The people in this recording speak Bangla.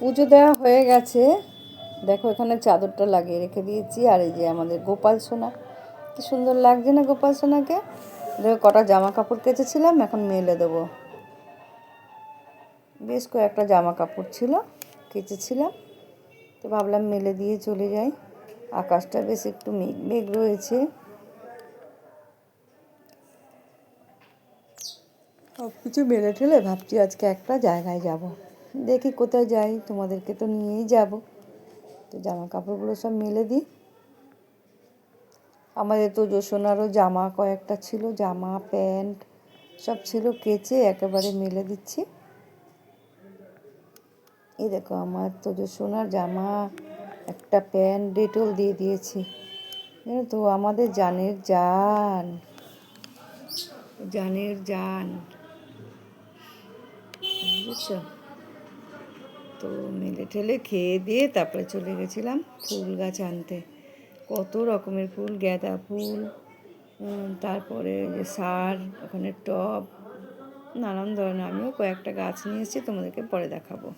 পুজো দেওয়া হয়ে গেছে। দেখো এখানে চাদরটা লাগিয়ে রেখে দিয়েছি। আর এই যে আমাদের গোপাল সোনা, কি সুন্দর লাগছে না গোপাল সোনাকে। দেখো কটা জামা কাপড় কেচেছিলাম, এখন মেলে দেবো। বেশ কয়েকটা জামা কাপড় ছিল, কেচেছিলাম, তো ভাবলাম মেলে দিয়ে চলে যাই। আকাশটা বেশ একটু মেঘ মেঘ রয়েছে। সব কিছু মেলে ঠেলে ভাবছি আজকে একটা জায়গায় যাব। দেখি কোথায় যাই, তোমাদেরকে তো নিয়েই যাব। তো জামা কাপড়গুলো সব মেলে দিই। আমাদের তো সোনারও জামা কয়েকটা ছিল, জামা প্যান্ট সব ছিল, কেচে একেবারে মেলে দিচ্ছি। এই দেখো আমার তো সোনার জামা, একটা প্যান্ট ডেটল দিয়ে দিয়েছি। জানো তো আমাদের জানের জান, জানের জান, বুঝছো তো। মেলে ঠেলে খেয়ে দিয়ে তারপরে চলে গেছিলাম ফুল গাছ আনতে। কত রকমের ফুল, গাঁদা ফুল, তারপরে যে সার, ওখানে টব, নানান ধরনের। আমিও কয়েকটা গাছ নিয়ে এসেছি, তোমাদেরকে পরে দেখাবো।